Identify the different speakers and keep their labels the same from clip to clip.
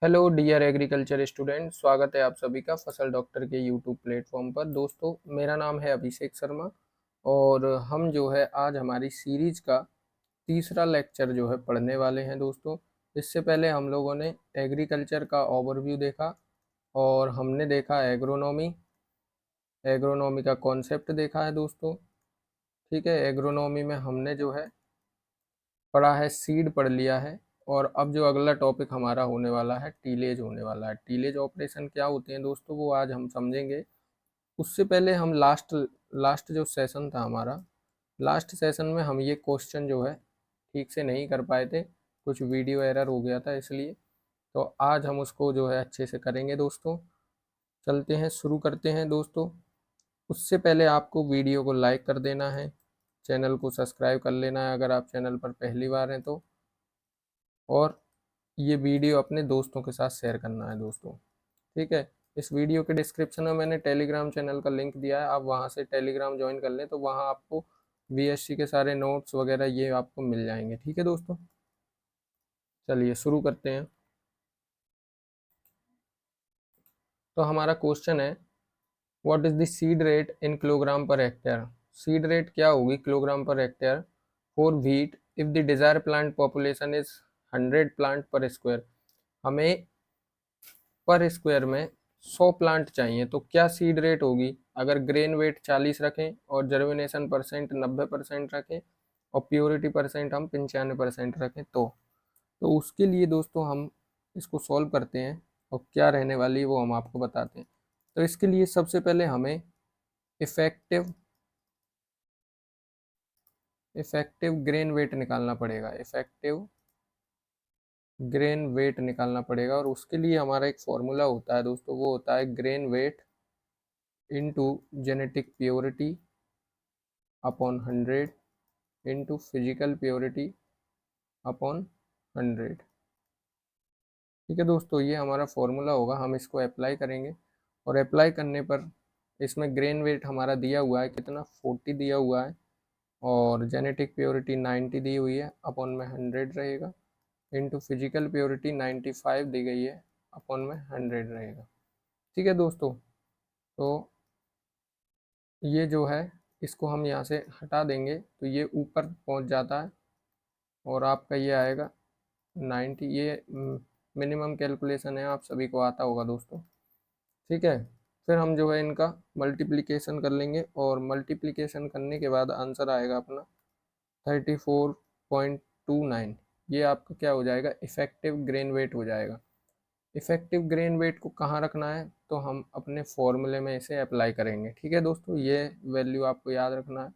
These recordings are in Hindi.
Speaker 1: हेलो डियर एग्रीकल्चर स्टूडेंट, स्वागत है आप सभी का फसल डॉक्टर के यूट्यूब प्लेटफॉर्म पर। दोस्तों, मेरा नाम है अभिषेक शर्मा और हम जो है आज हमारी सीरीज का तीसरा लेक्चर जो है पढ़ने वाले हैं। दोस्तों, इससे पहले हम लोगों ने एग्रीकल्चर का ओवरव्यू देखा और हमने देखा एग्रोनॉमी। एग्रोनॉमी का कॉन्सेप्ट देखा है दोस्तों। ठीक है, एग्रोनॉमी में हमने जो है पढ़ा है, सीड पढ़ लिया है। और अब जो अगला टॉपिक हमारा होने वाला है, टीलेज होने वाला है। टीलेज ऑपरेशन क्या होते हैं दोस्तों, वो आज हम समझेंगे। उससे पहले हम लास्ट लास्ट जो सेशन था हमारा, लास्ट सेशन में हम ये क्वेश्चन जो है ठीक से नहीं कर पाए थे, कुछ वीडियो एरर हो गया था इसलिए। तो आज हम उसको जो है अच्छे से करेंगे दोस्तों। चलते हैं, शुरू करते हैं दोस्तों। उससे पहले आपको वीडियो को लाइक कर देना है, चैनल को सब्सक्राइब कर लेना है अगर आप चैनल पर पहली बार हैं तो, और ये वीडियो अपने दोस्तों के साथ शेयर करना है दोस्तों। ठीक है, इस वीडियो के डिस्क्रिप्शन में मैंने टेलीग्राम चैनल का लिंक दिया है, आप वहाँ से टेलीग्राम ज्वाइन कर लें तो वहाँ आपको बीएससी के सारे नोट्स वगैरह ये आपको मिल जाएंगे। ठीक है दोस्तों, चलिए शुरू करते हैं। तो हमारा क्वेश्चन है, what is the seed rate in kilogram per hectare. Seed rate क्या होगी kilogram per hectare for wheat if the desire plant population is 100 plant पर स्क्वायर। हमें पर स्क्वायर में 100 प्लांट चाहिए, तो क्या सीड रेट होगी अगर ग्रेन वेट 40 रखें और जर्मिनेशन परसेंट 90% रखें और प्योरिटी परसेंट हम 95% रखें। तो उसके लिए दोस्तों हम इसको सॉल्व करते हैं और क्या रहने वाली है वो हम आपको बताते हैं। तो इसके लिए सबसे पहले हमें इफेक्टिव इफेक्टिव ग्रेन वेट निकालना पड़ेगा। इफेक्टिव ग्रेन वेट निकालना पड़ेगा और उसके लिए हमारा एक फॉर्मूला होता है दोस्तों, वो होता है grain weight into genetic purity upon 100 into physical purity upon 100। ठीक है दोस्तों, ये हमारा फॉर्मूला होगा, हम इसको अप्लाई करेंगे और अप्लाई करने पर इसमें ग्रेन वेट हमारा दिया हुआ है कितना, 40 दिया हुआ है और जेनेटिक प्योरिटी 90 दी हुई है, अपॉन में 100 रहेगा, इंटू फिजिकल प्योरिटी 95 दी गई है, अपॉन में 100 रहेगा। ठीक है दोस्तों, तो ये जो है इसको हम यहाँ से हटा देंगे तो ये ऊपर पहुँच जाता है और आपका ये आएगा 90। ये मिनिमम कैलकुलेशन है, आप सभी को आता होगा दोस्तों। ठीक है, फिर हम जो है इनका मल्टीप्लिकेशन कर लेंगे और मल्टीप्लिकेशन करने के बाद आंसर आएगा अपना 34.29। ये आपका क्या हो जाएगा, इफेक्टिव ग्रेन वेट हो जाएगा। इफेक्टिव ग्रेन वेट को कहाँ रखना है, तो हम अपने फॉर्मूले में इसे अप्लाई करेंगे। ठीक है दोस्तों, ये वैल्यू आपको याद रखना है।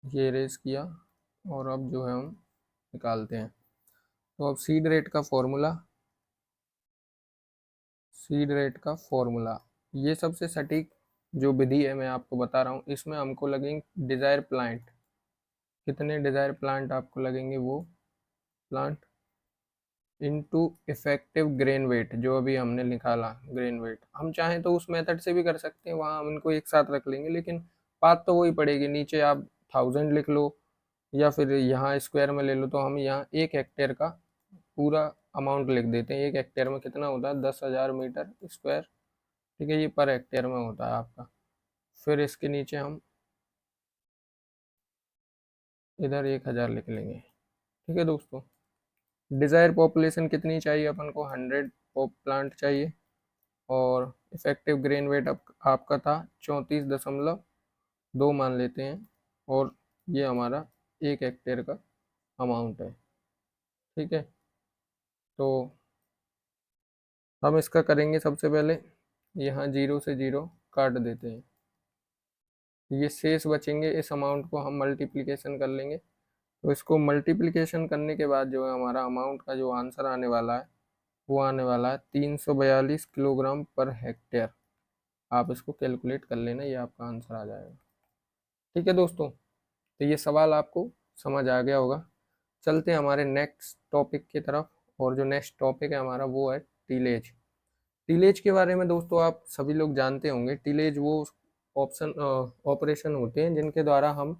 Speaker 1: ये रेस किया और अब जो है हम निकालते हैं। तो अब सीड रेट का फॉर्मूला ये सबसे सटीक जो विधि है मैं आपको बता रहा हूँ। इसमें हमको लगेंगे डिज़ायर प्लांट, कितने डिज़ायर प्लांट आपको लगेंगे, वो plant into effective grain weight जो अभी हमने निकाला। ग्रेन वेट हम चाहें तो उस मेथड से भी कर सकते हैं, वहाँ हम इनको एक साथ रख लेंगे, लेकिन बात तो वही पड़ेगी। नीचे आप 1000 लिख लो या फिर यहाँ स्क्वायर में ले लो, तो हम यहाँ 1 हेक्टेयर का पूरा अमाउंट लिख देते हैं। 1 हेक्टेयर में कितना होता है, 10,000 मीटर स्क्वायर। ठीक है, ये पर हेक्टेयर में होता है आपका। फिर इसके नीचे हम इधर 1000 लिख लेंगे। ठीक है दोस्तों, डिज़ायर पॉपुलेशन कितनी चाहिए अपन को, 100 प्लांट चाहिए और इफेक्टिव ग्रेन वेट आपका था 34.2 मान लेते हैं, और ये हमारा 1 हेक्टेयर का अमाउंट है। ठीक है, तो हम इसका करेंगे सबसे पहले, यहाँ 0 से 0 काट देते हैं, ये शेष बचेंगे, इस अमाउंट को हम मल्टीप्लिकेशन कर लेंगे। तो इसको मल्टीप्लिकेशन करने के बाद जो है हमारा अमाउंट का जो आंसर आने वाला है वो आने वाला है 342 किलोग्राम पर हेक्टेयर। आप इसको कैलकुलेट कर लेना, ये आपका आंसर आ जाएगा। ठीक है दोस्तों, तो ये सवाल आपको समझ आ गया होगा। चलते हैं हमारे नेक्स्ट टॉपिक की तरफ, और जो नेक्स्ट टॉपिक है हमारा वो है टीलेज। टीलेज के बारे में दोस्तों आप सभी लोग जानते होंगे। टीलेज वो ऑप्शन ऑपरेशन होते हैं जिनके द्वारा हम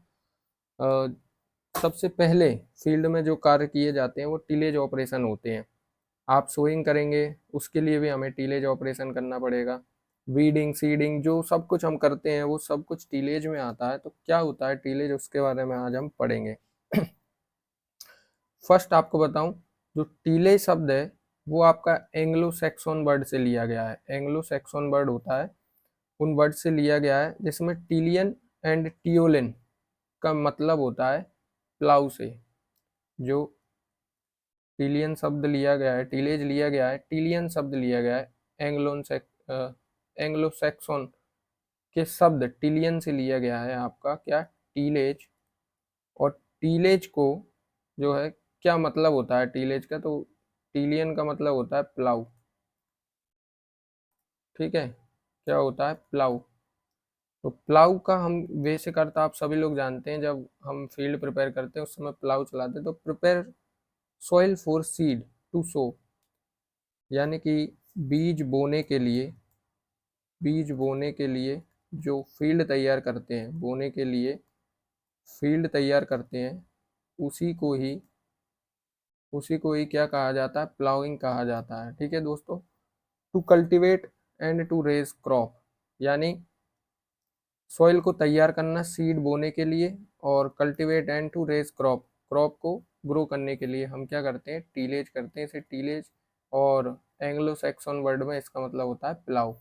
Speaker 1: सबसे पहले फील्ड में जो कार्य किए जाते हैं वो टीलेज ऑपरेशन होते हैं। आप सोइंग करेंगे उसके लिए भी हमें टीलेज ऑपरेशन करना पड़ेगा। वीडिंग सीडिंग जो सब कुछ हम करते हैं वो सब कुछ टीलेज में आता है। तो क्या होता है टीलेज, उसके बारे में आज हम पढ़ेंगे। फर्स्ट आपको बताऊं, जो टीलेज शब्द है वो आपका एंग्लो सैक्सन वर्ड से लिया गया है। एंग्लो सैक्सन वर्ड होता है, उन वर्ड से लिया गया है जिसमें टीलियन एंड टियोलिन का मतलब होता है प्लाउ से। जो टीलियन शब्द लिया गया है, टीलेज लिया गया है, टीलियन शब्द लिया गया है एंग्लो सैक्सन के शब्द टीलियन से लिया गया है आपका क्या, टीलेज। और टीलेज को जो है क्या मतलब होता है टीलेज का, तो टीलियन का मतलब होता है प्लाउ। ठीक है, क्या होता है प्लाउ। तो प्लाउ का हम बेसिक अर्थ आप सभी लोग जानते हैं, जब हम फील्ड प्रिपेयर करते हैं उस समय प्लाउ चलाते हैं। तो prepare soil for seed to sow, यानी कि बीज बोने के लिए, बीज बोने के लिए जो फील्ड तैयार करते हैं, बोने के लिए फील्ड तैयार करते हैं, उसी को ही क्या कहा जाता है, प्लाउइंग कहा जाता है। ठीक है दोस्तों। To cultivate and to raise crop, यानी सॉइल को तैयार करना सीड बोने के लिए, और cultivate and to raise crop, crop को ग्रो करने के लिए हम क्या करते हैं, टीलेज करते हैं। इसे टीलेज और एंग्लो सैक्सन वर्ड में इसका मतलब होता है प्लाउ।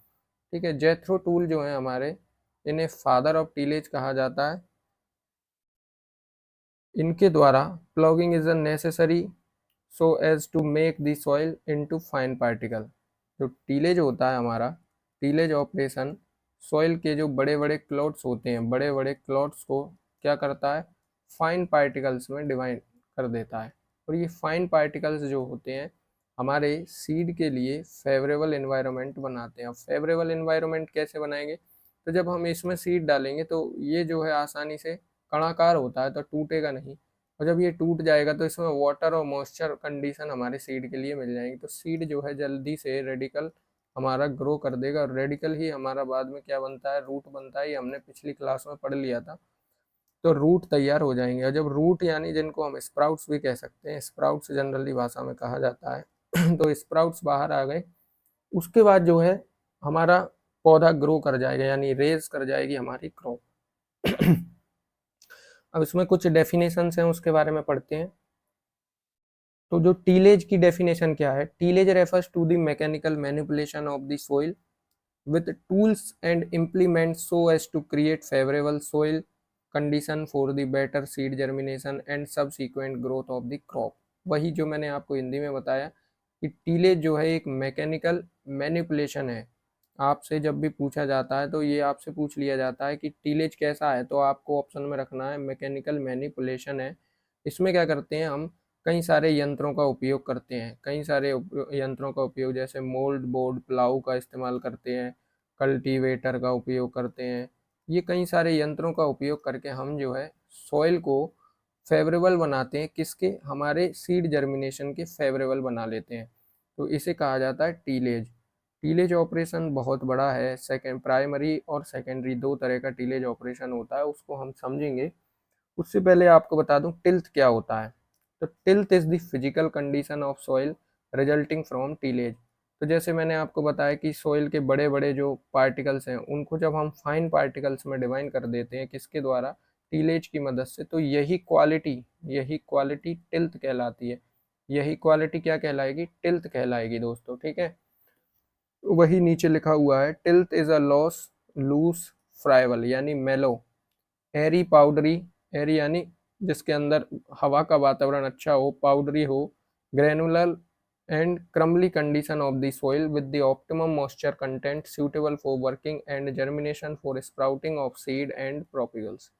Speaker 1: ठीक है, जेथरो टूल जो है हमारे, इन्हें फादर ऑफ टीलेज कहा जाता है। इनके द्वारा ploughing is a necessary so as to make the soil into fine particle. जो टीलेज होता है हमारा, टीलेज ऑपरेशन सॉइल के जो बड़े बड़े क्लॉट्स होते हैं, बड़े बड़े क्लॉट्स को क्या करता है, फाइन पार्टिकल्स में डिवाइड कर देता है। और ये फाइन पार्टिकल्स जो होते हैं हमारे सीड के लिए फेवरेबल एनवायरनमेंट बनाते हैं। अब फेवरेबल एनवायरनमेंट कैसे बनाएंगे, तो जब हम इसमें सीड डालेंगे तो ये जो है आसानी से कणाकार होता है, तो टूटेगा नहीं। और जब ये टूट जाएगा तो इसमें वाटर और मॉइस्चर कंडीशन हमारे सीड के लिए मिल जाएगी। तो सीड जो है जल्दी से रेडिकल हमारा ग्रो कर देगा, और रेडिकल ही हमारा बाद में क्या बनता है, रूट बनता है। ये हमने पिछली क्लास में पढ़ लिया था। तो रूट तैयार हो जाएंगे, और जब रूट यानी जिनको हम स्प्राउट्स भी कह सकते हैं, स्प्राउट्स जनरली भाषा में कहा जाता है तो स्प्राउट्स बाहर आ गए, उसके बाद जो है हमारा पौधा ग्रो कर जाएगा, यानी रेज कर जाएगी हमारी क्रॉप। अब इसमें कुछ डेफिनेशंस हैं, उसके बारे में पढ़ते हैं। तो जो टीलेज की डेफिनेशन क्या है, tillage refers to the mechanical manipulation of the soil with tools and implements so as to create favorable soil condition for the better seed germination and subsequent growth of the crop। वही जो मैंने आपको हिंदी में बताया कि टीलेज जो है एक मैकेनिकल मैनिपुलेशन है। आपसे जब भी पूछा जाता है तो ये आपसे पूछ लिया जाता है कि टीलेज कैसा है, तो आपको ऑप्शन में रखना है मैकेनिकल मैनिपुलेशन है। इसमें क्या करते हैं हम, कई सारे यंत्रों का उपयोग करते हैं, कई सारे यंत्रों का उपयोग, जैसे मोल्ड बोर्ड प्लाऊ का इस्तेमाल करते हैं, कल्टीवेटर का उपयोग करते हैं। ये कई सारे यंत्रों का उपयोग करके हम जो है सॉइल को फेवरेबल बनाते हैं, किसके, हमारे सीड जर्मिनेशन के फेवरेबल बना लेते हैं। तो इसे कहा जाता है टीलेज। टीलेज ऑपरेशन बहुत बड़ा है, सेकेंड प्राइमरी और सेकेंडरी दो तरह का टीलेज ऑपरेशन होता है, उसको हम समझेंगे। उससे पहले आपको बता दूं टिल्थ क्या होता है। तो tilth is the physical condition of soil resulting from tillage. तो जैसे मैंने आपको बताया कि सॉइल के बड़े बड़े जो पार्टिकल्स हैं उनको जब हम फाइन पार्टिकल्स में डिवाइड कर देते हैं, किसके द्वारा, टीलेज की मदद से, तो यही क्वालिटी टिल्थ कहलाती है। यही क्वालिटी क्या कहलाएगी, टिल्थ कहलाएगी दोस्तों। ठीक है, वही नीचे लिखा हुआ है, tilth is a loss loose friable यानी मेलो एरी पाउडरी, एरी यानी जिसके अंदर हवा का वातावरण अच्छा हो, पाउडरी हो, granular and crumbly condition of the soil with the optimum moisture content suitable for working and germination for sprouting of seed and propagules.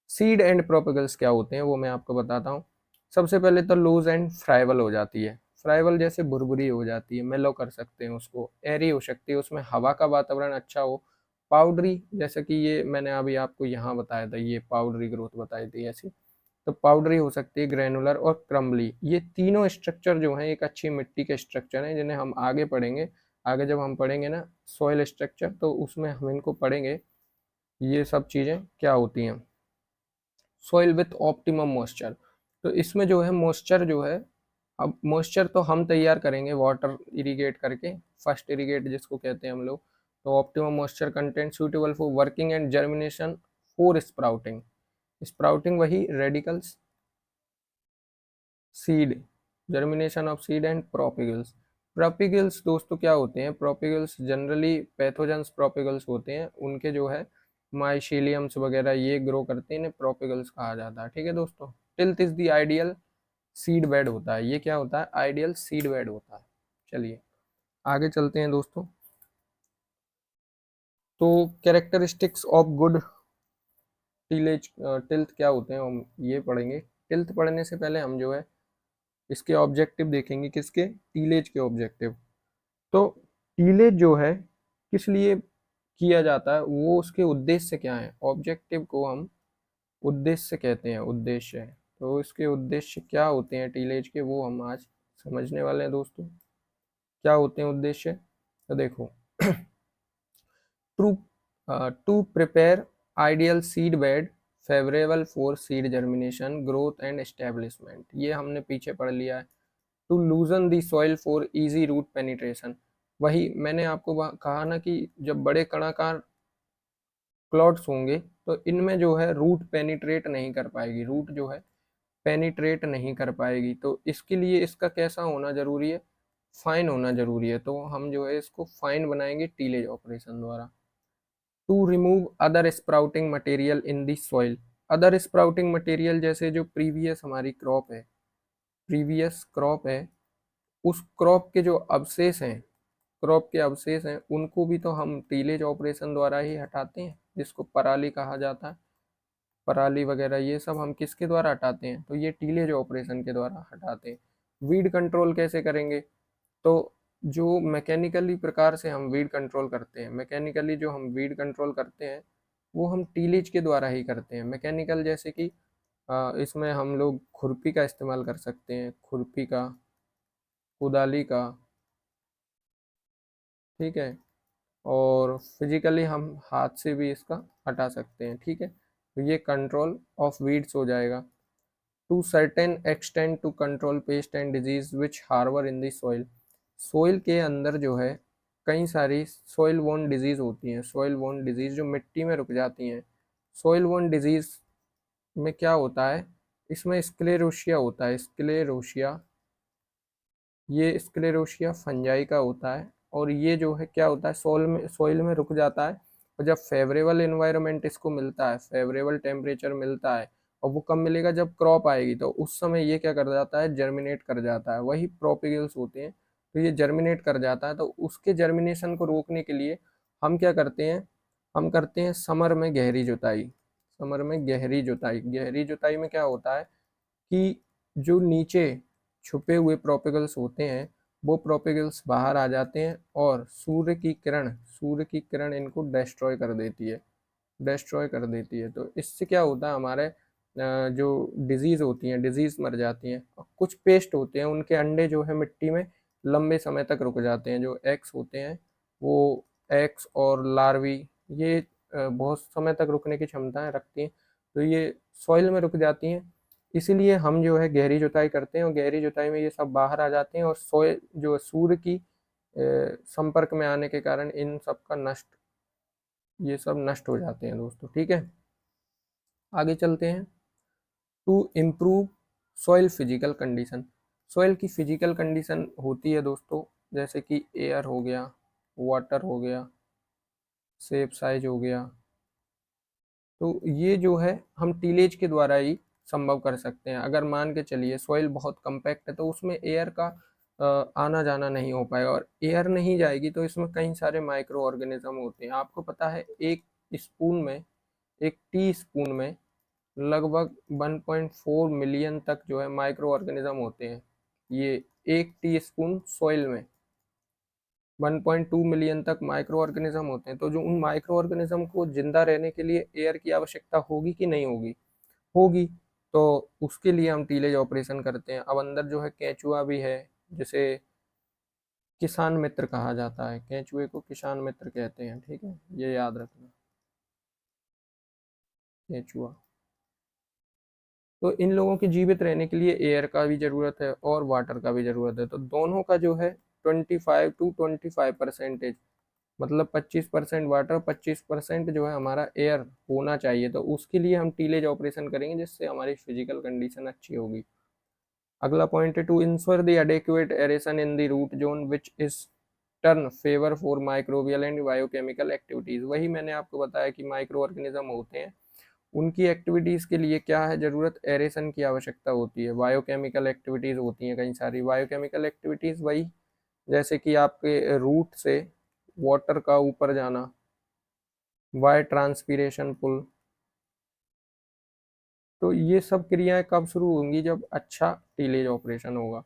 Speaker 1: Seed and propagules क्या होते हैं वो मैं आपको बताता हूँ। सबसे पहले तो लूज एंड फ्राइवल हो जाती है। फ्राइवल जैसे भुरभुरी हो जाती है, मेलो कर सकते हैं उसको। एरी हो सकती है, उसमें हवा का वातावरण अच्छा हो। पाउडरी, जैसे कि ये मैंने अभी आपको यहाँ बताया था, ये पाउडरी ग्रोथ बताई थी ऐसी, तो पाउडरी हो सकती है। ग्रेनुलर और क्रम्बली, ये तीनों स्ट्रक्चर जो हैं एक अच्छी मिट्टी के स्ट्रक्चर हैं, जिन्हें हम आगे पढ़ेंगे। आगे जब हम पढ़ेंगे ना सॉइल स्ट्रक्चर, तो उसमें हम इनको पढ़ेंगे, ये सब चीज़ें क्या होती हैं। Soil with optimum moisture. तो इसमें जो है मॉइस्चर जो है, अब मॉइस्चर तो हम तैयार करेंगे वाटर इरिगेट करके, फर्स्ट इरिगेट जिसको कहते हैं हम लोग। तो optimum moisture content suitable for working and germination for sprouting. Sprouting वही radicles, seed, germination of seed and propagules. Propagules दोस्तों क्या होते हैं? प्रोपिगल्स जनरली पैथोजेंस प्रोपिगल्स होते हैं, उनके जो है माइशीलियम्स वगैरह ये ग्रो करते हैं, इन्हें प्रोपिगल्स कहा जाता है। ठीक है दोस्तों। Tilth is the ideal seed bed होता है, ये क्या होता है? आइडियल सीड बेड होता है। चलिए आगे चलते हैं दोस्तों। तो characteristics of good tillage tilth क्या होते हैं हम ये पढ़ेंगे। टिल्थ पढ़ने से पहले हम जो है इसके ऑब्जेक्टिव देखेंगे, किसके? टीलेज के ऑब्जेक्टिव। तो टीलेज जो है किस लिए किया जाता है, वो उसके उद्देश्य क्या है? ऑब्जेक्टिव को हम उद्देश्य कहते हैं, उद्देश्य। तो इसके उद्देश्य क्या होते हैं टीलेज के, वो हम आज समझने वाले हैं दोस्तों। क्या होते हैं उद्देश्य? तो देखो, to to prepare ideal seed bed favourable for seed germination growth and establishment, ये हमने पीछे पढ़ लिया है। To loosen the soil for easy root penetration, वही मैंने आपको कहा ना कि जब बड़े कणाकार क्लॉट्स होंगे तो इनमें जो है रूट पेनिट्रेट नहीं कर पाएगी, रूट जो है पेनिट्रेट नहीं कर पाएगी। तो इसके लिए इसका कैसा होना जरूरी है? फाइन होना जरूरी है। तो हम जो है इसको फाइन बनाएंगे टीलेज ऑपरेशन द्वारा। To remove other sprouting material in the soil, other sprouting material जैसे जो प्रीवियस हमारी क्रॉप है, प्रीवियस क्रॉप है, उस क्रॉप के जो अवशेष हैं, क्रॉप के अवशेष हैं, उनको भी तो हम टीलेज ऑपरेशन द्वारा ही हटाते हैं, जिसको पराली कहा जाता है। पराली वगैरह ये सब हम किसके द्वारा हटाते हैं? तो ये टीलेज ऑपरेशन के द्वारा हटाते हैं। वीड कंट्रोल कैसे करेंगे? तो जो मैकेनिकली प्रकार से हम वीड कंट्रोल करते हैं, मैकेनिकली जो हम वीड कंट्रोल करते हैं वो हम टीलेज के द्वारा ही करते हैं। मैकेनिकल जैसे कि इसमें हम लोग खुरपी का इस्तेमाल कर सकते हैं, खुरपी का, कुदाली का, ठीक है। और फिजिकली हम हाथ से भी इसका हटा सकते हैं, ठीक है। तो ये कंट्रोल ऑफ वीड्स हो जाएगा। To certain extent to control pest and disease which harbour in the soil, soil के अंदर जो है कई सारी सॉइल वोन डिजीज होती हैं, सॉइल वोन डिजीज जो मिट्टी में रुक जाती हैं। सॉइल वोन डिजीज में क्या होता है? इसमें स्क्लेरोशिया होता है, स्क्लेरोशिया, ये स्क्लेरोशिया फंजाई का होता है। और ये जो है क्या होता है? सॉइल में रुक जाता है। और जब फेवरेबल इन्वायरमेंट इसको मिलता है, फेवरेबल टेम्परेचर मिलता है, और वो कब मिलेगा? जब क्रॉप आएगी, तो उस समय ये क्या कर जाता है? जर्मिनेट कर जाता है, वही प्रोपिगल्स होते हैं। तो ये जर्मिनेट कर जाता है, तो उसके जर्मिनेशन को रोकने के लिए हम क्या करते हैं? हम करते हैं समर में गहरी जुताई। समर में गहरी जुताई, गहरी जुताई में क्या होता है कि जो नीचे छुपे हुए प्रोपेगल्स होते हैं वो प्रोपेगल्स बाहर आ जाते हैं, और सूर्य की किरण इनको डिस्ट्रॉय कर देती है, डिस्ट्रॉय कर देती है। तो इससे क्या होता है? हमारे जो डिजीज़ होती हैं, डिजीज़ मर जाती हैं। और कुछ पेस्ट होते हैं, उनके अंडे जो है मिट्टी में लंबे समय तक रुक जाते हैं। जो एग्स होते हैं, वो एग्स और लार्वी ये बहुत समय तक रुकने की क्षमताएं रखती हैं। तो ये सॉइल में रुक जाती हैं। इसीलिए हम जो है गहरी जुताई करते हैं, और गहरी जुताई में ये सब बाहर आ जाते हैं, और सॉइल जो सूर्य की संपर्क में आने के कारण इन सब का नष्ट, ये सब नष्ट हो जाते हैं दोस्तों, ठीक है। आगे चलते हैं। To improve soil physical condition, soil की फिजिकल कंडीशन होती है दोस्तों, जैसे कि एयर हो गया, वाटर हो गया, शेप साइज हो गया। तो ये जो है हम टीलेज के द्वारा ही संभव कर सकते हैं। अगर मान के चलिए सॉइल बहुत कम्पैक्ट है तो उसमें एयर का आना जाना नहीं हो पाएगा, और एयर नहीं जाएगी तो इसमें कई सारे माइक्रो ऑर्गेनिज्म होते हैं। आपको पता है एक स्पून में, एक टी स्पून में लगभग 1.4 मिलियन तक जो है माइक्रो ऑर्गेनिज्म होते हैं। ये एक टी स्पून सॉइल में 1.2 मिलियन तक माइक्रो ऑर्गेनिज्म होते हैं। तो जो उन माइक्रो ऑर्गेनिज्म को जिंदा रहने के लिए एयर की आवश्यकता होगी कि नहीं होगी? होगी। तो उसके लिए हम टीलेज ऑपरेशन करते हैं। अब अंदर जो है केंचुआ भी है, जिसे किसान मित्र कहा जाता है, केंचुए को किसान मित्र कहते हैं, ठीक है, ये याद रखना, केंचुआ। तो इन लोगों के जीवित रहने के लिए एयर का भी ज़रूरत है और वाटर का भी ज़रूरत है। तो दोनों का जो है 25 to 25% मतलब 25% वाटर, 25% जो है हमारा एयर होना चाहिए। तो उसके लिए हम टीलेज ऑपरेशन करेंगे जिससे हमारी फिजिकल कंडीशन अच्छी होगी। अगला पॉइंट है to ensure the adequate aeration in the root zone which is turn favour for microbial and biochemical activities. वही मैंने आपको बताया कि माइक्रो ऑर्गेनिज्म होते हैं, उनकी एक्टिविटीज के लिए क्या है जरूरत, एरेशन की आवश्यकता होती है। बायोकेमिकल एक्टिविटीज होती हैं कई सारी। बायोकेमिकल एक्टिविटीज वही जैसे कि आपके रूट से वाटर का ऊपर जाना, वाई ट्रांसपीरेशन पुल। तो ये सब क्रियाएं कब शुरू होंगी, जब अच्छा टीलेज ऑपरेशन होगा।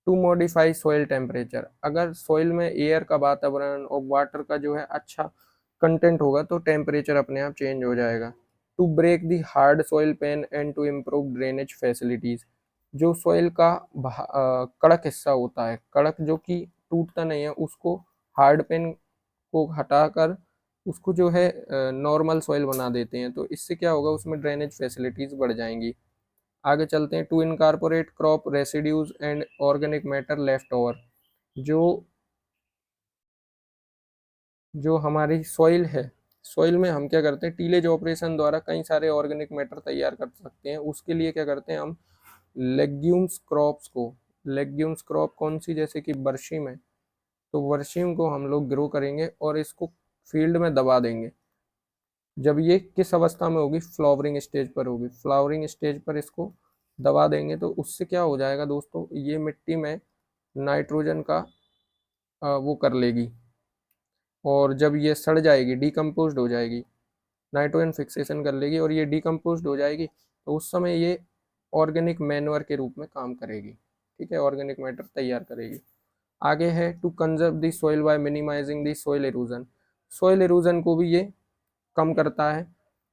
Speaker 1: टू मॉडिफाई सॉइल टेम्परेचर, अगर सॉइल में एयर का वातावरण और वाटर का जो है अच्छा कंटेंट होगा तो टेम्परेचर अपने आप चेंज हो जाएगा। To break the hard soil pan and to improve drainage facilities, जो सॉइल का कड़क हिस्सा होता है, कड़क जो कि टूटता नहीं है, उसको हार्ड पेन को हटाकर उसको जो है नॉर्मल सॉइल बना देते हैं। तो इससे क्या होगा, उसमें ड्रेनेज फैसिलिटीज बढ़ जाएंगी। आगे चलते हैं to incorporate crop residues and organic matter left over, जो जो हमारी सॉइल है, सॉइल में हम क्या करते हैं, टीलेज ऑपरेशन द्वारा कई सारे ऑर्गेनिक मैटर तैयार कर सकते हैं। उसके लिए क्या करते हैं हम, लेग्यूम्स क्रॉप्स को, लेग्यूम्स क्रॉप कौन सी, जैसे कि बरसीम है, तो बरसीम को हम लोग ग्रो करेंगे और इसको फील्ड में दबा देंगे। जब ये किस अवस्था में होगी, फ्लावरिंग स्टेज पर होगी, फ्लावरिंग स्टेज पर इसको दबा देंगे। तो उससे क्या हो जाएगा दोस्तों, ये मिट्टी में नाइट्रोजन का वो कर लेगी, और जब ये सड़ जाएगी, डिकम्पोज हो जाएगी, नाइट्रोजन फिक्सेशन कर लेगी और ये डिकम्पोज हो जाएगी, तो उस समय ये ऑर्गेनिक मैन्योर के रूप में काम करेगी। ठीक है, ऑर्गेनिक मैटर तैयार करेगी। आगे है to conserve the soil by minimising the soil erosion, soil erosion को भी ये कम करता है।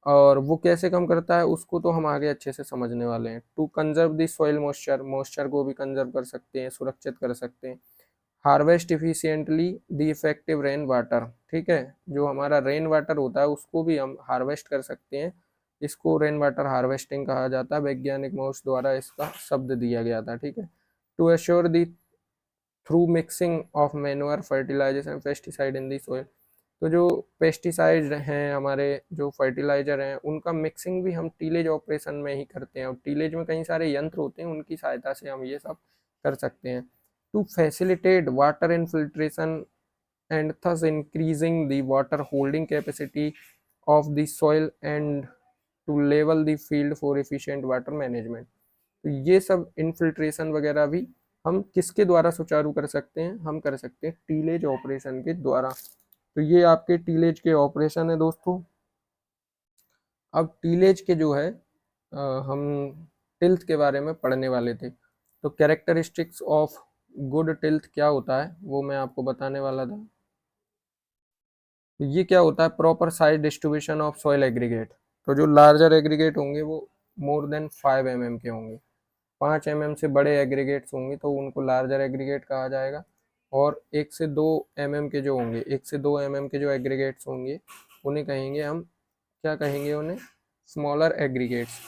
Speaker 1: और वो कैसे कम करता है उसको तो हम आगे अच्छे से समझने वाले हैं। To conserve the soil moisture, moisture को भी कंजर्व कर सकते हैं, सुरक्षित कर सकते हैं। Harvest efficiently the effective rain water, ठीक है, जो हमारा रेन वाटर होता है उसको भी हम हार्वेस्ट कर सकते हैं। इसको रेन वाटर हार्वेस्टिंग कहा जाता है, वैज्ञानिक मोर्स द्वारा इसका शब्द दिया गया था। ठीक है, to assure the through mixing of manure fertilisers and pesticide in the soil, तो जो पेस्टिसाइड हैं हमारे, जो फर्टिलाइजर हैं, उनका मिक्सिंग भी हम टीलेज ऑपरेशन में ही करते हैं। और टीलेज में कई सारे यंत्र होते हैं, उनकी सहायता से हम ये सब कर सकते हैं। To facilitate water infiltration and thus increasing the water holding capacity of the soil and to level the field for efficient water management. तो ये सब इनफिल्ट्रेशन वगैरह भी हम किसके द्वारा सुचारू कर सकते हैं, हम कर सकते हैं टीलेज ऑपरेशन के द्वारा। तो ये आपके टीलेज के ऑपरेशन है दोस्तों। अब टीलेज के जो है हम टिल्थ के बारे में पढ़ने वाले थे। तो कैरेक्टरिस्टिक्स ऑफ गुड टिल्थ क्या होता है वो मैं आपको बताने वाला था। तो ये क्या होता है, proper size distribution of soil aggregate. तो जो लार्जर एग्रीगेट होंगे वो मोर देन 5 mm के होंगे, 5 mm से बड़े एग्रीगेट्स होंगे तो उनको लार्जर एग्रीगेट कहा जाएगा। और 1 से 2 mm के जो होंगे, 1 से 2 mm के जो एग्रीगेट्स होंगे उन्हें कहेंगे हम, क्या कहेंगे उन्हें, स्मॉलर एग्रीगेट्स।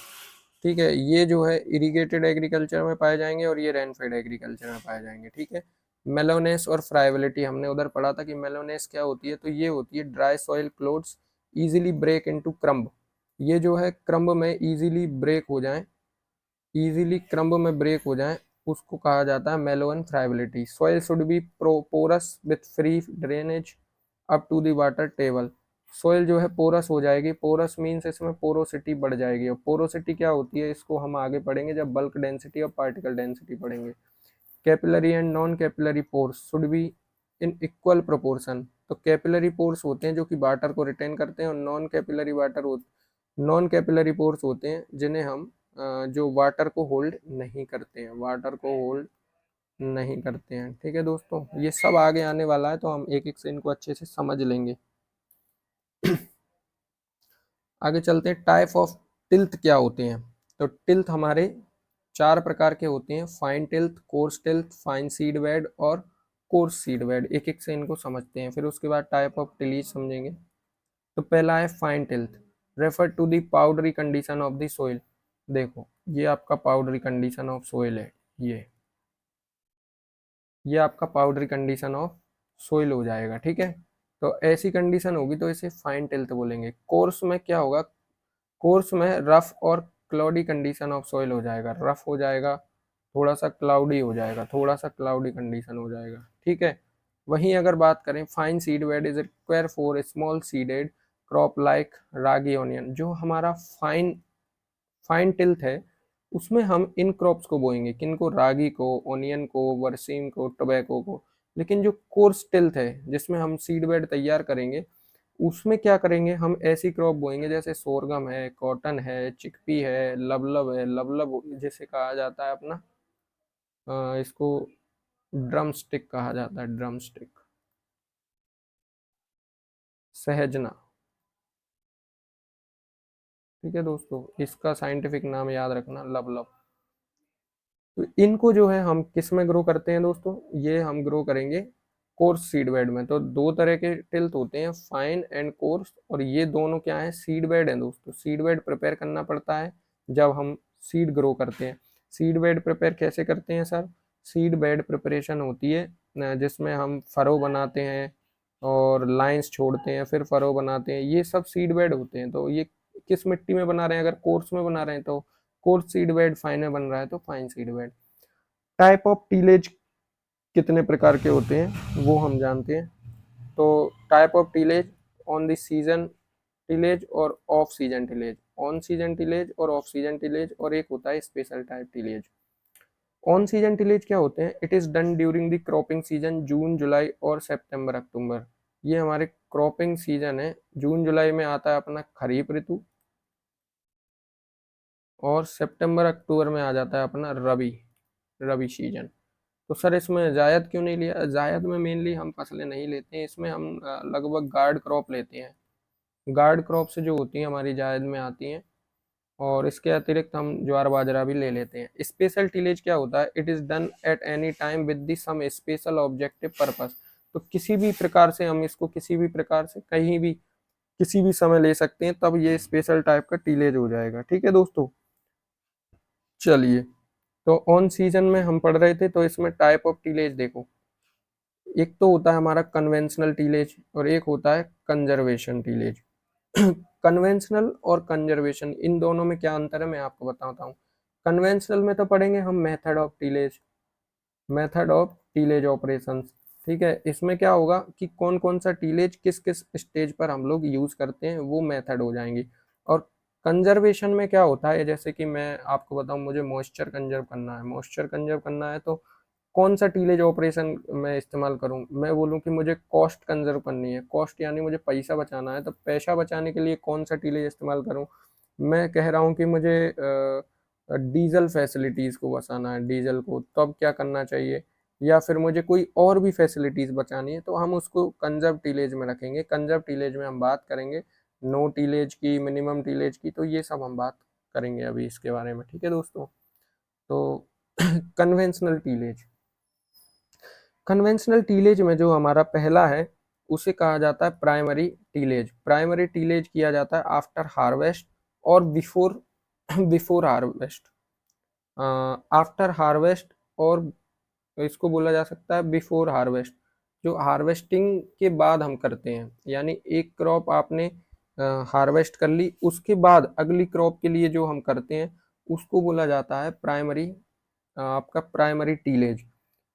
Speaker 1: ठीक है, ये जो है इरिगेटेड एग्रीकल्चर में पाए जाएंगे और ये रेनफेड एग्रीकल्चर में पाए जाएंगे। ठीक है, मेलोनेस और फ्राइबिलिटी हमने उधर पढ़ा था कि मेलोनेस क्या होती है, तो ये होती है dry soil clods easily break into crumb, ये जो है क्रम्ब में इजीली ब्रेक हो जाए, इजीली क्रम्ब में ब्रेक हो जाए, उसको कहा जाता है mellowness friability. Soil should be porous with free drainage up to the water table, soil जो है पोरस हो जाएगी, पोरस मीन्स इसमें पोरोसिटी बढ़ जाएगी। और पोरोसिटी क्या होती है इसको हम आगे पढ़ेंगे जब बल्क डेंसिटी और पार्टिकल डेंसिटी पढ़ेंगे। Capillary and non capillary pores should be in equal proportion, तो कैपिलरी पोर्स होते हैं जो कि वाटर को रिटेन करते हैं, और नॉन कैपिलरी पोर्स होते हैं जिन्हें हम जो वाटर को होल्ड नहीं करते हैं, वाटर को होल्ड नहीं करते हैं। ठीक है दोस्तों, ये सब आगे आने वाला है तो हम एक एक से इनको अच्छे से समझ लेंगे। आगे चलते हैं, टाइप ऑफ टिल्थ क्या होते हैं। तो टिल्थ हमारे 4 प्रकार के होते हैं, fine tilth, course tilth, fine seed bed और कोर्स सीड बेड। एक एक से इनको समझते हैं, फिर उसके बाद टाइप ऑफ टिलीज समझेंगे। तो पहला है fine tilth, refer to the powdery condition of the soil, देखो ये आपका पाउडरी कंडीशन ऑफ सोइल है, ये आपका पाउडरी कंडीशन ऑफ सोइल हो जाएगा, ठीक है। तो ऐसी कंडीशन होगी तो इसे फाइन टिल्थ बोलेंगे। कोर्स में क्या होगा, कोर्स में रफ और क्लाउडी कंडीशन ऑफ सोइल हो जाएगा, रफ हो जाएगा, थोड़ा सा क्लाउडी हो जाएगा, थोड़ा सा क्लाउडी कंडीशन हो जाएगा, ठीक है। वहीं अगर बात करें fine seed bed is require for small seeded crop like ragi onion, जो हमारा फाइन फाइन टिल्थ है उसमें हम इन क्रॉप्स को बोएंगे, किनको, रागी को, ओनियन को, बरसीम को, टोबैको को। लेकिन जो कोर्स टिल्थ है जिसमें हम सीड बेड तैयार करेंगे उसमें क्या करेंगे, हम ऐसी क्रॉप बोएंगे जैसे सोरगम है, कॉटन है, चिकपी है, लबलब है, लबलब जिसे कहा जाता है अपना इसको ड्रम स्टिक कहा जाता है, ड्रम स्टिक, सहजना, ठीक है दोस्तों, इसका साइंटिफिक नाम याद रखना, लबलब। तो इनको जो है हम किस में ग्रो करते हैं दोस्तों, ये हम ग्रो करेंगे कोर्स सीड बेड में। तो दो तरह के टिल्थ होते हैं, फाइन एंड कोर्स, और ये दोनों क्या है, सीड बेड है दोस्तों। सीड बेड प्रिपेयर करना पड़ता है जब हम सीड ग्रो करते हैं। सीड बेड प्रिपेयर कैसे करते हैं सर, सीड बेड प्रिपरेशन होती है जिसमें हम फरो बनाते हैं और लाइंस छोड़ते हैं, फिर फरो बनाते हैं, ये सब सीड बेड होते हैं। तो ये किस मिट्टी में बना रहे हैं, अगर कोर्स में बना रहे हैं तो कोर्स सीड बेड, फाइन में बन रहा है तो fine seed bed. Type of tillage कितने प्रकार के होते हैं वो हम जानते हैं। तो type of tillage, on the season tillage और off season tillage, on season tillage और ऑफ सीजन टीलेज, और एक होता है special type tillage. On season tillage क्या होते हैं, it is done during the cropping season, जून जुलाई और सितंबर अक्टूबर। ये हमारे क्रॉपिंग सीजन है, जून जुलाई में आता है अपना खरीफ ऋतु, और सितंबर अक्टूबर में आ जाता है अपना रबी, रबी सीजन। तो सर इसमें जायद क्यों नहीं लिया, जायद में मेनली हम फसलें नहीं लेते हैं, इसमें हम लगभग गार्ड क्रॉप लेते हैं। गार्ड क्रॉप से जो होती हैं हमारी जायद में आती हैं, और इसके अतिरिक्त हम ज्वार बाजरा भी ले लेते हैं। स्पेशल टिलेज क्या होता है, it is done at any time with the some special objective purpose. तो किसी भी प्रकार से हम इसको, किसी भी प्रकार से कहीं भी किसी भी समय ले सकते हैं, तब ये स्पेशल टाइप का टिलेज हो जाएगा, ठीक है दोस्तों। चलिए, तो ऑन सीजन में हम पढ़ रहे थे, तो इसमें टाइप ऑफ टिलेज देखो, एक तो होता है हमारा कन्वेंशनल टीलेज और एक होता है कंजर्वेशन टीलेज। कन्वेंशनल और कंजर्वेशन, इन दोनों में क्या अंतर है मैं आपको बताता हूँ। कन्वेंशनल में तो पढ़ेंगे हम method of tillage, method of tillage operations, ठीक है। इसमें क्या होगा कि कौन कौन सा टीलेज किस किस स्टेज पर हम लोग यूज करते हैं वो मेथड हो जाएंगी। और कंजर्वेशन में क्या होता है, जैसे कि मैं आपको बताऊं, मुझे मॉइस्चर कंजर्व करना है, मॉइस्चर कंजर्व करना है तो कौन सा टीलेज ऑपरेशन मैं इस्तेमाल करूं, मैं बोलूं कि मुझे कॉस्ट कंजर्व करनी है, कॉस्ट यानी मुझे पैसा बचाना है, तो पैसा बचाने के लिए कौन सा टीलेज इस्तेमाल करूं। मैं कह रहा हूं कि मुझे डीजल फैसिलिटीज़ को बचाना है, डीजल को, तो अब क्या करना चाहिए, या फिर मुझे कोई और भी फैसिलिटीज़ बचानी है तो हम उसको कंजर्व टीलेज में रखेंगे। कंजर्व टीलेज में हम बात करेंगे नो टीलेज की, मिनिमम टीलेज की, तो ये सब हम बात करेंगे अभी इसके बारे में, ठीक है दोस्तों। तो कन्वेंशनल टीलेज, कन्वेंशनल टीलेज में जो हमारा पहला है उसे कहा जाता है प्राइमरी टीलेज। प्राइमरी टीलेज किया जाता है आफ्टर हार्वेस्ट और before before harvest, after harvest, और इसको बोला जा सकता है बिफोर हार्वेस्ट, जो हार्वेस्टिंग के बाद हम करते हैं, यानी एक क्रॉप आपने हार्वेस्ट कर ली, उसके बाद अगली क्रॉप के लिए जो हम करते हैं उसको बोला जाता है प्राइमरी, आपका प्राइमरी टीलेज।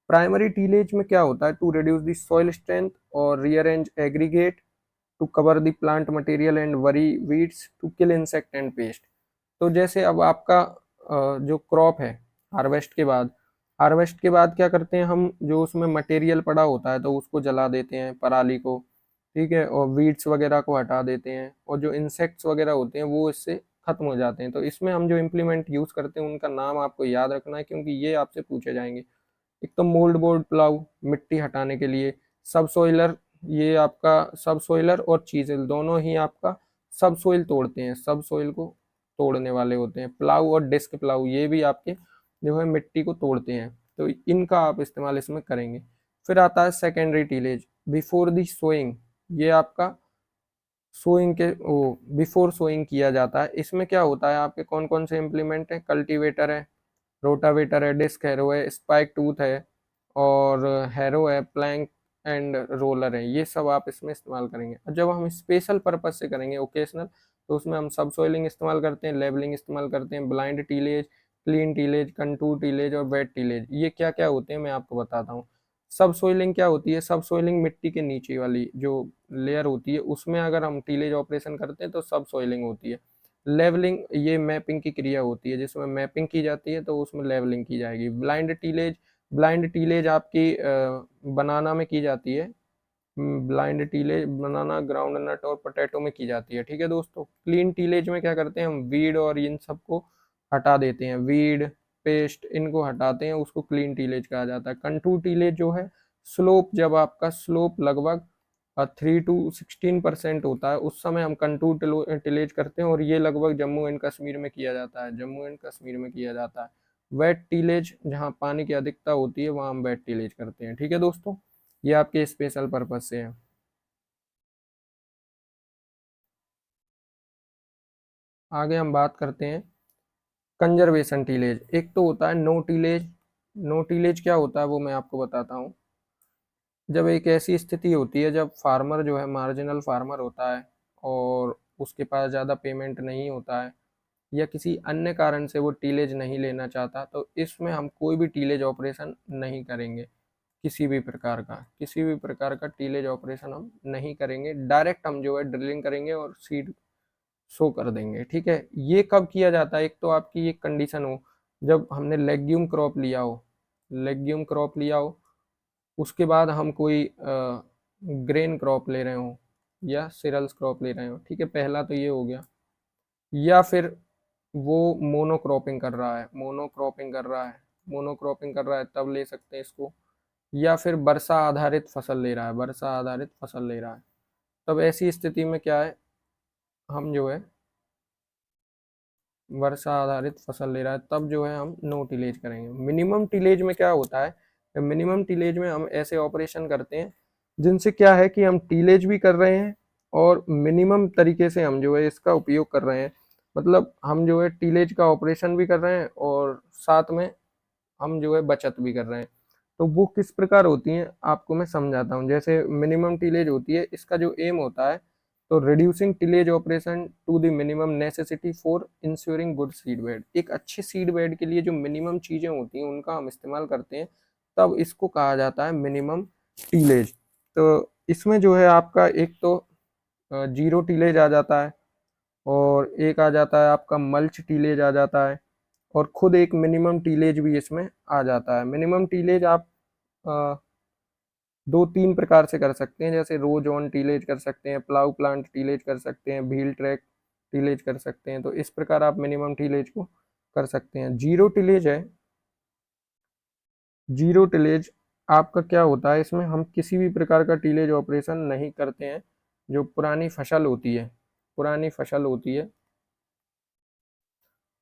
Speaker 1: प्राइमरी टीलेज में क्या होता है, to reduce the soil strength और rearrange aggregate, to cover the plant material and bury weeds, to kill insect and pest. तो जैसे अब आपका जो क्रॉप है, हार्वेस्ट के बाद, हार्वेस्ट के बाद क्या करते हैं हम, जो उसमें मटेरियल पड़ा होता है तो उसको जला देते हैं, पराली को, ठीक है, और वीड्स वगैरह को हटा देते हैं, और जो इंसेक्ट्स वगैरह होते हैं वो इससे खत्म हो जाते हैं। तो इसमें हम जो इम्प्लीमेंट यूज़ करते हैं उनका नाम आपको याद रखना है, क्योंकि ये आपसे पूछे जाएंगे। एक तो मोल्ड बोर्ड प्लाऊ, मिट्टी हटाने के लिए, सब सोइलर, ये आपका सब सोइलर और चीजल दोनों ही आपका सब सोइल तोड़ते हैं, सब सोइल को तोड़ने वाले होते हैं। प्लाऊ और डिस्क प्लाऊ ये भी आपके जो है मिट्टी को तोड़ते हैं, तो इनका आप इस्तेमाल इसमें करेंगे। फिर आता है secondary tillage before the sowing, ये आपका सोइंग के वो बिफोर सोइंग किया जाता है। इसमें क्या होता है, आपके कौन कौन से इम्प्लीमेंट है, कल्टीवेटर है, रोटावेटर है, डिस्क हैरो है, स्पाइक टूथ है, और हैरो है, प्लैंक एंड रोलर है। ये सब आप इसमें इस्तेमाल करेंगे। और जब हम स्पेशल पर्पज से करेंगे ओकेशनल, तो उसमें हम सब सोइलिंग इस्तेमाल करते हैं, लेवलिंग इस्तेमाल करते हैं, blind tillage, clean tillage, contour tillage और वेट टीलेज। ये क्या क्या होते हैं मैं आपको बताता हूँ। सब सोइलिंग क्या होती है, सब सोइलिंग मिट्टी के नीचे वाली जो लेयर होती है उसमें अगर हम टीलेज ऑपरेशन करते हैं तो सब सोइलिंग होती है। लेवलिंग ये मैपिंग की क्रिया होती है, जिसमें मैपिंग की जाती है तो उसमें लेवलिंग की जाएगी। ब्लाइंड टीलेज आपकी बनाना में की जाती है। ब्लाइंड टीलेज बनाना, ग्राउंड नट और पोटैटो में की जाती है। ठीक है दोस्तों। क्लीन टीलेज में क्या करते हैं, हम वीड और इन सबको हटा देते हैं, वीड पेस्ट इनको हटाते हैं, उसको क्लीन टीलेज कहा जाता है। कंटूर टीलेज जो है स्लोप, जब आपका स्लोप लगभग 3 to 16% होता है उस समय हम कंटूर टिलेज करते हैं, और ये लगभग जम्मू एंड कश्मीर में किया जाता है, जम्मू एंड कश्मीर में किया जाता है। वेट टीलेज जहाँ पानी की अधिकता होती है वहाँ हम वेट टीलेज करते हैं। ठीक है दोस्तों, ये आपके स्पेशल पर्पज से है। आगे हम बात करते हैं कंजर्वेशन टीलेज। एक तो होता है नो टीलेज। नो टीलेज क्या होता है वो मैं आपको बताता हूँ। जब एक ऐसी स्थिति होती है जब फार्मर जो है मार्जिनल फार्मर होता है और उसके पास ज़्यादा पेमेंट नहीं होता है, या किसी अन्य कारण से वो टीलेज नहीं लेना चाहता, तो इसमें हम कोई भी टीलेज ऑपरेशन नहीं करेंगे। किसी भी प्रकार का टीलेज ऑपरेशन हम नहीं करेंगे। डायरेक्ट हम जो है ड्रिलिंग करेंगे और सीड शो कर देंगे। ठीक है। ये कब किया जाता है, एक तो आपकी एक कंडीशन हो जब हमने लेग्यूम क्रॉप लिया हो, लेग्यूम क्रॉप लिया हो, उसके बाद हम कोई ग्रेन क्रॉप ले रहे हो या सीरियल्स क्रॉप ले रहे हो। ठीक है, पहला तो ये हो गया। या फिर वो मोनोक्रॉपिंग कर रहा है, मोनोक्रॉपिंग कर रहा है तब ले सकते हैं इसको। या फिर वर्षा आधारित फसल ले रहा है, वर्षा आधारित फसल ले रहा है, तब ऐसी स्थिति में क्या है, हम जो है वर्षा आधारित फसल ले रहा है तब जो है हम नो टिलेज करेंगे। मिनिमम टिलेज में क्या होता है, मिनिमम टिलेज में हम ऐसे ऑपरेशन करते हैं जिनसे क्या है कि हम टिलेज भी कर रहे हैं और मिनिमम तरीके से हम जो है इसका उपयोग कर रहे हैं। मतलब हम जो है टिलेज का ऑपरेशन भी कर रहे हैं और साथ में हम जो है बचत भी कर रहे हैं। तो वो किस प्रकार होती हैं आपको मैं समझाता हूँ। जैसे मिनिमम टिलेज होती है, इसका जो एम होता है, तो reducing tillage operation to the minimum necessity for ensuring good seed bed. एक अच्छे सीड बेड के लिए जो मिनिमम चीज़ें होती हैं उनका हम इस्तेमाल करते हैं, तब इसको कहा जाता है मिनिमम टिलेज। तो इसमें जो है आपका एक तो जीरो टिलेज आ जाता है, और एक आ जाता है आपका मल्च टीलेज आ जाता है, और खुद एक मिनिमम टीलेज भी इसमें आ जाता है। मिनिमम टीलेज आप अ, 2-3 प्रकार से कर सकते हैं, जैसे रोज ऑन टीलेज कर सकते हैं, प्लाउ प्लांट टीलेज कर सकते हैं, व्हील ट्रैक टीलेज कर सकते हैं। तो इस प्रकार आप मिनिमम टीलेज को कर सकते हैं। जीरो टिलेज है, जीरो टिलेज आपका क्या होता है, इसमें हम किसी भी प्रकार का टिलेज ऑपरेशन नहीं करते हैं। जो पुरानी फसल होती है, पुरानी फसल होती है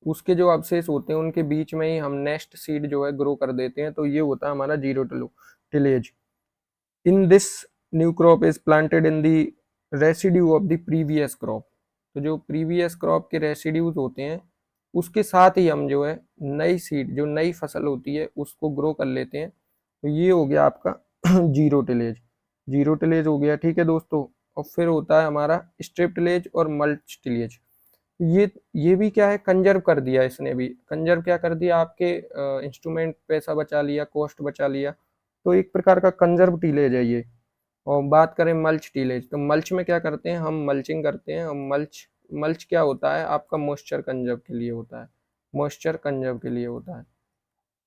Speaker 1: उसके जो अवशेष होते हैं उनके बीच में ही हम नेक्स्ट सीड जो है ग्रो कर देते हैं, तो ये होता है हमारा zero tillage. In this new crop is planted in the residue of the previous crop. तो जो प्रीवियस क्रॉप के रेसिड्यूज होते हैं उसके साथ ही हम जो है नई सीड, जो नई फसल होती है उसको ग्रो कर लेते हैं। तो ये हो गया आपका जीरो टिलेज, जीरो टिलेज हो गया। ठीक है दोस्तों। और फिर होता है हमारा स्ट्रिप टिलेज और मल्च टिलेज। ये भी क्या है, कंजर्व कर दिया इसने भी। कंजर्व क्या कर दिया, आपके इंस्ट्रूमेंट पैसा बचा लिया, कॉस्ट बचा लिया। तो एक प्रकार का कंजर्व टीलेज है ये। और बात करें मल्च टीलेज, तो मल्च में क्या करते हैं, हम मल्चिंग करते हैं। हम मल्च मल्च क्या होता है आपका, मॉइस्चर कंजर्व के लिए होता है, मॉइस्चर कंजर्व के लिए होता है।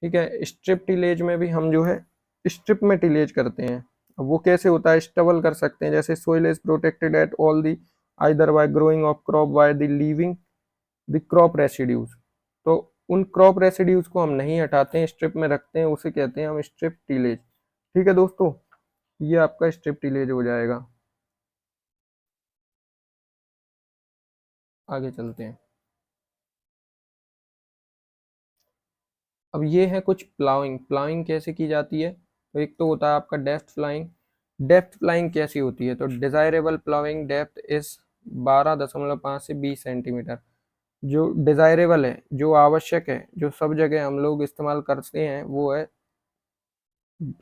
Speaker 1: ठीक है। स्ट्रिप टिलेज में भी हम जो है स्ट्रिप में टिलेज करते हैं। अब वो कैसे होता है, स्टबल कर सकते हैं, जैसे soil is protected at all the either bye growing of crop by the leaving the crop residues. तो उन क्रॉप रेसिड्यूज को हम नहीं हटाते हैं, स्ट्रिप में रखते हैं, उसे कहते हैं हम स्ट्रिप टिलेज। ठीक है दोस्तों, ये आपका स्ट्रिप टिलेज हो जाएगा। आगे चलते हैं। अब ये है कुछ प्लाउइंग। प्लाउइंग कैसे की जाती है, तो एक तो होता है आपका डेप्थ प्लाइंग। डेप्थ प्लाइंग कैसी होती है, तो डिजायरेबल प्लाउइंग डेप्थ इज 12.5 से 20 सेंटीमीटर। जो डिज़ायरेबल है, जो आवश्यक है, जो सब जगह हम लोग इस्तेमाल करते हैं, वो है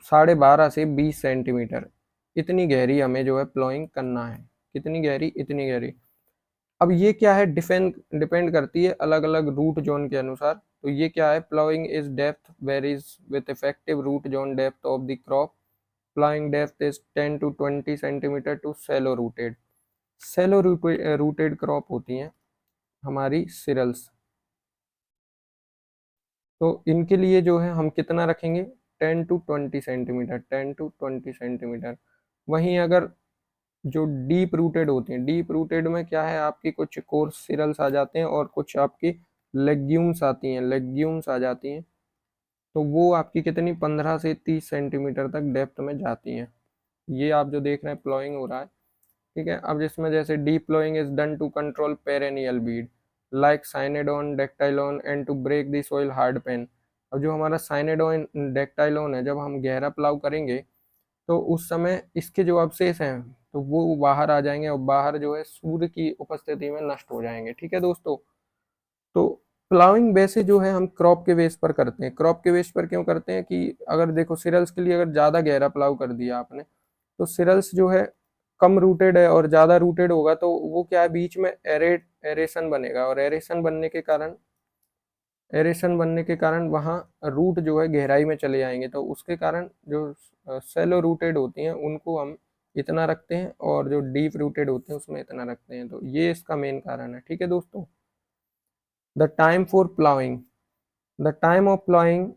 Speaker 1: 12.5 से 20 सेंटीमीटर। इतनी गहरी हमें जो है प्लॉइंग करना है। कितनी गहरी? इतनी गहरी। अब ये क्या है, डिपेंड करती है अलग अलग रूट जोन के अनुसार। तो ये क्या है, ploughing is depth varies with effective root zone depth of the crop. Ploughing depth is 10 to 20 centimetre to shallow rooted. Shallow rooted crop होती हैं हमारी सिरल्स। तो इनके लिए जो है हम कितना रखेंगे, 10 to 20 सेंटीमीटर, 10 to 20 सेंटीमीटर। वहीं अगर जो डीप रूटेड होती हैं, डीप रूटेड में क्या है, आपकी कुछ कोर्स सिरल्स आ जाते हैं और कुछ आपकी लेग्यूम्स आती हैं, लेग्यूम्स आ जाती हैं। तो वो आपकी कितनी, 15 से 30 सेंटीमीटर तक डेप्थ में जाती हैं। ये आप जो देख रहे हैं प्लॉइंग हो रहा है, ठीक है। अब जिसमें जैसे deep ploughing is done to control perennial weed like cynodon dactylon and to break the soil hard pan. अब जो हमारा साइनेडोन डेक्टाइलोन है, जब हम गहरा प्लाव करेंगे तो उस समय इसके जो अवशेष हैं तो वो बाहर आ जाएंगे और बाहर जो है सूर्य की उपस्थिति में नष्ट हो जाएंगे, ठीक है दोस्तों। तो प्लाविंग वैसे जो है हम क्रॉप के बेस पर करते हैं। क्रॉप के बेस पर क्यों करते हैं कि अगर देखो सिरल्स के लिए अगर ज़्यादा गहरा प्लाव कर दिया आपने, तो सिरल्स जो है कम रूटेड है और ज़्यादा रूटेड होगा तो वो क्या है, बीच में एरेशन बनेगा और एरेशन बनने के कारण वहाँ रूट जो है गहराई में चले जाएंगे। तो उसके कारण जो सेलो रूटेड होती हैं उनको हम इतना रखते हैं और जो डीप रूटेड होते हैं उसमें इतना रखते हैं। तो ये इसका मेन कारण है, ठीक है दोस्तों। The time for प्लाइंग, the time of प्लाइंग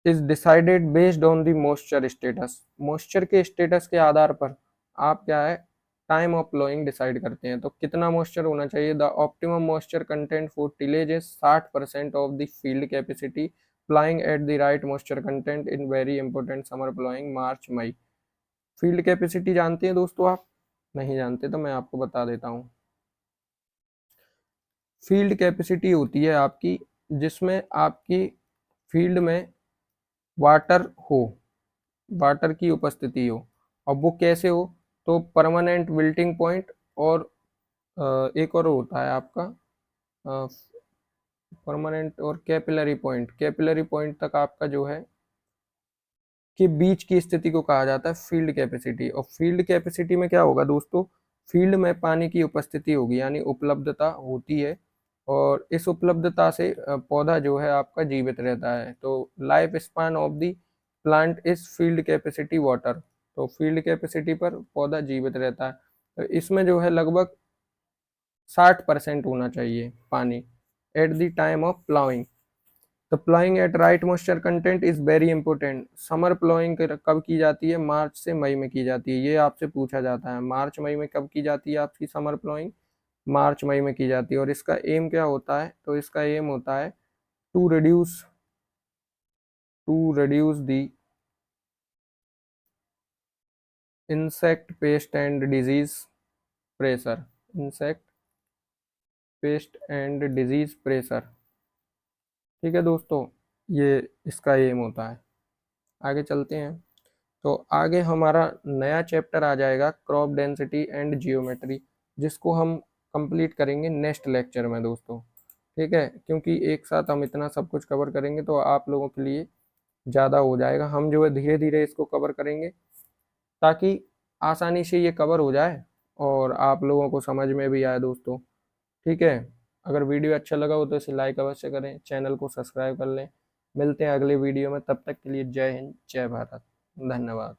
Speaker 1: is decided based on the moisture status. Moisture के स्टेटस के आधार पर आप क्या है, टाइम ऑफ प्लाइंग डिसाइड करते हैं। तो कितना मॉइस्चर होना चाहिए, the optimum moisture content for tillage is 60% of the field capacity. Ploughing at the right moisture content in very important summer ploughing March May. Field capacity जानते हैं दोस्तों आप? नहीं जानते तो मैं आपको बता देता हूँ। फील्ड कैपेसिटी होती है आपकी जिसमें आपकी फील्ड में वाटर हो, वाटर की उपस्थिति हो। अब वो कैसे हो, तो परमानेंट विल्टिंग पॉइंट और एक और होता है आपका परमानेंट और कैपिलरी पॉइंट। कैपिलरी पॉइंट तक आपका जो है के बीच की स्थिति को कहा जाता है फील्ड कैपेसिटी। और फील्ड कैपेसिटी में क्या होगा दोस्तों, फील्ड में पानी की उपस्थिति होगी यानी उपलब्धता होती है और इस उपलब्धता से पौधा जो है आपका जीवित रहता है। तो life span of the plant is field capacity water. तो फील्ड कैपेसिटी पर पौधा जीवित रहता है। तो इसमें जो है लगभग 60% होना चाहिए पानी at the time of ploughing. तो ploughing at right moisture content is very important. Summer ploughing कब की जाती है, मार्च से मई में की जाती है। ये आपसे पूछा जाता है, मार्च मई में कब की जाती है आपकी समर प्लॉइंग? मार्च मई में की जाती है। और इसका एम क्या होता है, तो इसका एम होता है to reduce the insect pest and disease pressure. Insect pest and disease pressure, ठीक है दोस्तों, ये इसका एम होता है। आगे चलते हैं। तो आगे हमारा नया चैप्टर आ जाएगा क्रॉप डेंसिटी एंड जियोमेट्री, जिसको हम कंप्लीट करेंगे नेक्स्ट लेक्चर में दोस्तों, ठीक है। क्योंकि एक साथ हम इतना सब कुछ कवर करेंगे तो आप लोगों के लिए ज़्यादा हो जाएगा। हम जो है धीरे धीरे इसको कवर करेंगे ताकि आसानी से ये कवर हो जाए और आप लोगों को समझ में भी आए दोस्तों, ठीक है। अगर वीडियो अच्छा लगा हो तो इसे लाइक अवश्य करें, चैनल को सब्सक्राइब कर लें। मिलते हैं अगले वीडियो में, तब तक के लिए जय हिंद, जय भारत, धन्यवाद।